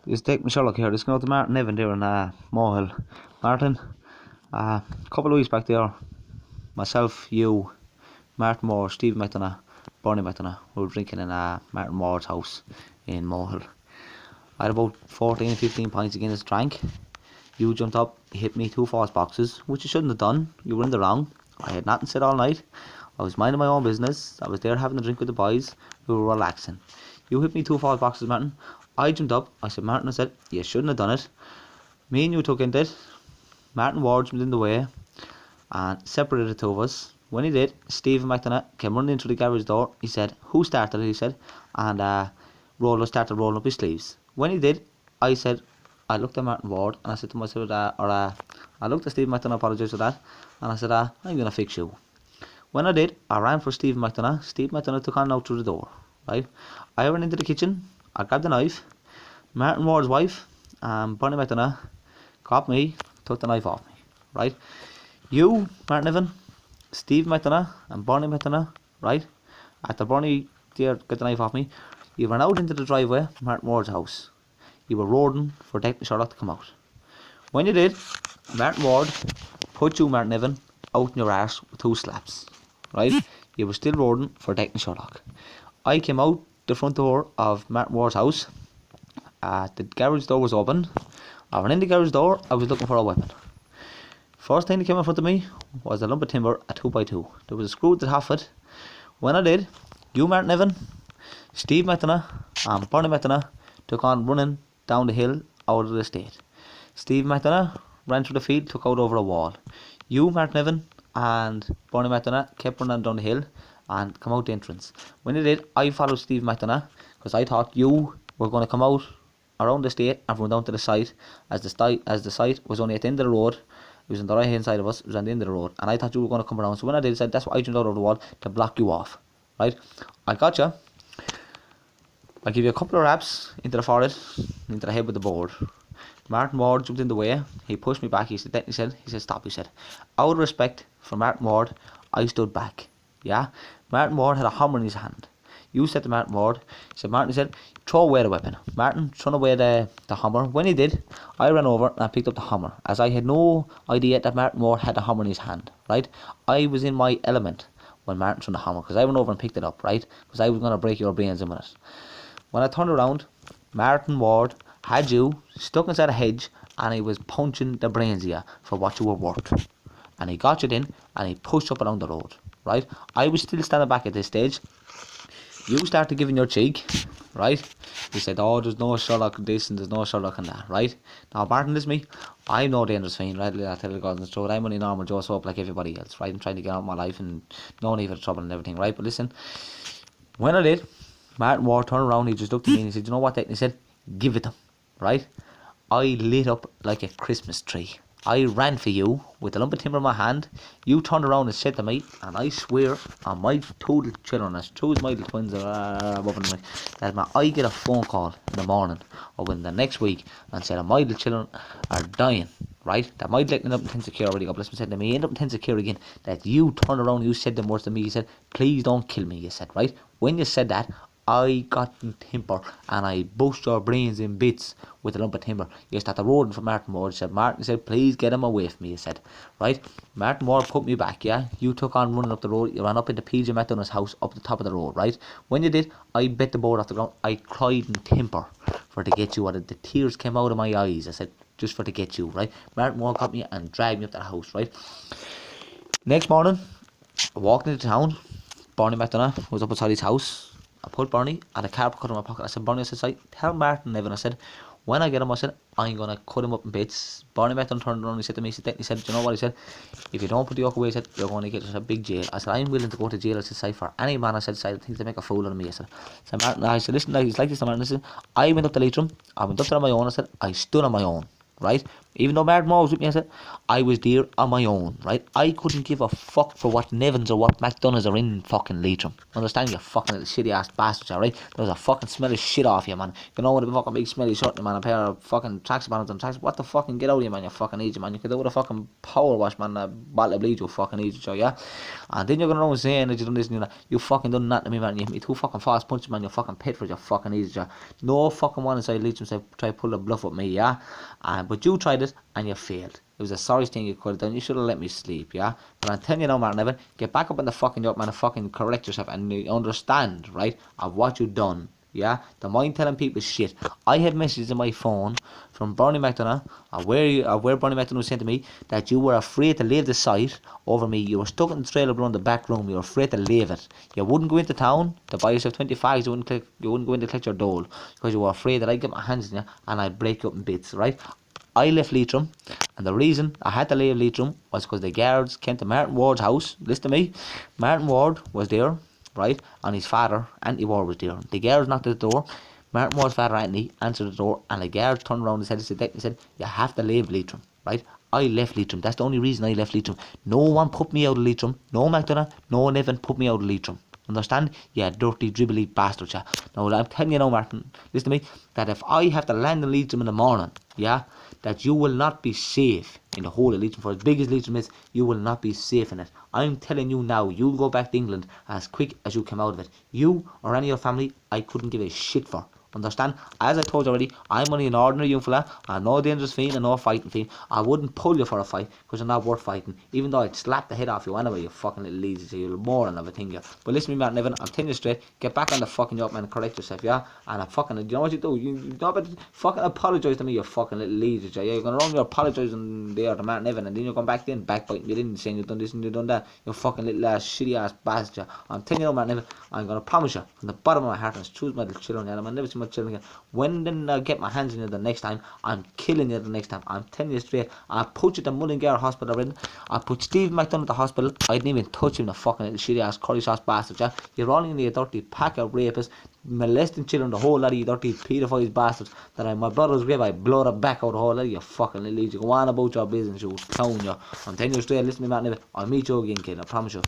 It's Declan Sherlock here. Just going out to Martin Nevin there in Mohil. Martin, a couple of weeks back there, myself, you, Martin Moore, Steve McDonough, Bernie McDonough, we were drinking in Martin Moore's house in Mohil. I had about 14, 15 pints of Guinness drank. You jumped up, hit me 2 false boxes, which you shouldn't have done. You were in the wrong. I had nothing said all night. I was minding my own business. I was there having a drink with the boys. We were relaxing. You hit me 2 false boxes, Martin. I jumped up. I said, Martin, I said, you shouldn't have done it. Me and you took into it. Martin Ward jumped in the way and separated the two of us. When he did, Stephen McDonough came running into the garage door. He said, who started it? He said, and started rolling up his sleeves. When he did, I said, I looked at Martin Ward and I said to myself, I looked at Stephen McDonough, apologised for that, and I said, I'm going to fix you. When I did, I ran for Stephen McDonough. Steve McDonough took on out through the door, right? I went into the kitchen, I grabbed the knife. Martin Ward's wife, Bernie McDonough, got me, took the knife off me, right? You, Martin Nevin, Steve McDonough and Bernie McDonough, right? After Bernie there got the knife off me, you ran out into the driveway, Martin Ward's house. You were roaring for Declan Sherlock to come out. When you did, Martin Ward put you, Martin Nevin, out in your arse with 2 slaps, right? You were still roaring for Declan Sherlock. I came out the front door of Martin Ward's house. The garage door was open. I went in the garage door. I was looking for a weapon. First thing that came in front of me was a lump of timber, a 2x2. There was a screw at the top of it. When I did, you, Martin Nevin, Steve McDonough and Bernie McDonough took on running down the hill out of the estate. Steve McDonough ran through the field, took out over a wall. You, Martin Nevin and Bernie McDonough kept running down the hill and come out the entrance. When they did, I followed Steve McDonough because I thought you were going to come out around the estate and run down to the site, as the site was only at the end of the road. It was on the right hand side of us. It was on the end of the road, and I thought you were going to come around. So when I did, I said that's why I jumped out over the wall, to block you off, right? I got you. I give you a couple of raps into the forehead, into the head with the board. Martin Ward jumped in the way. He pushed me back. He said stop. He said, out of respect for Martin Ward, I stood back. Yeah, Martin Ward had a hammer in his hand. You said to Martin Ward, Martin said, throw away the weapon. Martin threw away the hammer. When he did, I ran over and I picked up the hammer, as I had no idea that Martin Ward had the hammer in his hand, right? I was in my element when Martin threw the hammer, because I went over and picked it up, right? Because I was going to break your brains in a minute. When I turned around, Martin Ward had you stuck inside a hedge and he was punching the brains of you for what you were worth. And he got you in and he pushed up along the road, right? I was still standing back at this stage. You started giving your cheek, right? You said, oh, there's no Sherlock this and there's no Sherlock and that, right? Now, Martin, this is me. I'm no dangerous fiend, right? I tell you God in the truth. I'm only normal Joe Soap like everybody else, right? I'm trying to get out of my life and no need for trouble and everything, right? But listen, when I did, Martin Ward turned around, he just looked at me and he said, you know what, Declan? He said, give it them, right? I lit up like a Christmas tree. I ran for you with a lump of timber in my hand. You turned around and said to me, and I swear on my 2 little children, as true as my little twins are above me, that I get a phone call in the morning or in the next week and said that my little children are dying, right? That my little end up in intensive care already. God bless me, said to me, end up in intensive care again. That you turned around, you said them words to me. You said, please don't kill me, you said, right? When you said that, I got in timber and I bust your brains in bits with a lump of timber. You started roaring for Martin Ward. Martin said, please get him away from me, he said, right? Martin Ward put me back, yeah? You took on running up the road. You ran up into PJ McDonough's house up the top of the road, right? When you did, I bit the board off the ground. I cried in temper for to get you out of the tears came out of my eyes. I said, just for to get you, right? Martin Ward got me and dragged me up to the house, right? Next morning, I walked into town. Bernie McDonough was up outside his house. I put Bernie and a carpet cut in my pocket. I said, Bernie, I said, tell Martin Nevin, I said, when I get him, I said, I'm going to cut him up in bits. Bernie McDonough turned around and he said to me, he said, do you know what? He said, if you don't put the yoke away, he said, you're going to get us a big jail. I said, I'm willing to go to jail, I said, for any man, I said, thinks they make a fool of me. I said, Martin, I said, listen, he's like this, Martin, listen, I went up to Leitrim, I went up there on my own, I said, I stood on my own, right? Even though Martin Moore was with me, I said, I was there on my own, right? I couldn't give a fuck for what Nevins or what McDonough's are in fucking Leitrim. Understand, you fucking little shitty ass bastards, alright? There was a fucking smell of shit off you, man. You know what a fucking big smelly shirt, man, a pair of fucking tracksuit bottoms and tracks. What the fucking get out of you, man, you fucking idiot, man. You could do with a fucking power wash, man, a bottle of bleach, you fucking idiot, yeah? And then you're going around saying that you done this and you fucking done that to me, man. You hit me 2 fucking fast punches, man, you fucking pit for it, you fucking idiot, yeah? No fucking one inside Leitrim said try to pull a bluff with me, yeah? But you tried it and you failed. It was the sorriest thing you could have done. You should have let me sleep, yeah? But I'm telling you now, Martin Nevin, get back up in the fucking job, man, and fucking correct yourself and understand, right, of what you've done, yeah? Don't mind telling people shit. I had messages in my phone from Bernie McDonough, where Bernie McDonough sent to me, that you were afraid to leave the site over me. You were stuck in the trailer below in the back room. You were afraid to leave it. You wouldn't go into town to buy yourself 20 fags. You wouldn't go in to collect your dole because you were afraid that I'd get my hands in you and I'd break you up in bits, right? I left Leitrim, and the reason I had to leave Leitrim was because the guards came to Martin Ward's house. Listen to me. Martin Ward was there, right? And his father, Anthony Ward, was there. The guards knocked at the door. Martin Ward's father, Anthony, answered the door, and the guards turned around and said, you have to leave Leitrim, right? I left Leitrim. That's the only reason I left Leitrim. No one put me out of Leitrim. No McDonough, no Nevin put me out of Leitrim. Understand? Yeah, dirty, dribbly bastards, yeah. Now, I'm telling you now, Martin, listen to me, that if I have to land in Leitrim in the morning, yeah, that you will not be safe in the whole of Leitrim. For as big as Leitrim is, you will not be safe in it. I'm telling you now, you'll go back to England as quick as you came out of it. You or any of your family, I couldn't give a shit for. Understand? As I told you already, I'm only an ordinary young fella. I'm no dangerous fiend and no fighting fiend. I wouldn't pull you for a fight because you're not worth fighting. Even though I'd slap the head off you anyway, you fucking little lazy, so you're more than of a thing, yeah. But listen to me, Martin Nevin, I'm telling you straight, get back on the fucking job, man, and correct yourself, yeah? And you know what you do? You know about fucking apologise to me, you fucking little lazy, yeah? You're going around, you're apologising there to Martin Nevin, and then you're going back in, backbiting me in, saying you've done this and you've done that. You fucking little ass, shitty ass bastard, yeah? I'm telling you now, Martin Nevin, I'm going to promise you, from the bottom of my heart, and choose my little children, yeah? I'll never see my children again. When then I get my hands in you the next time, I'm killing you the next time. I'm telling you straight. I put you to Mullingar Hospital already. I put Steve McDonough at the hospital. I didn't even touch him, the fucking little shitty ass curry sauce bastard, yeah? You're only a dirty pack of rapists, molesting children, the whole lot of you dirty pedophiles bastards, that I'm my brother's grave, I blow the back out the whole lot of you fucking little idiots. You go on about your business, you clown, you. I'm telling you straight, listen to me, Matt Nevin. I'll meet you again, kid, I promise you.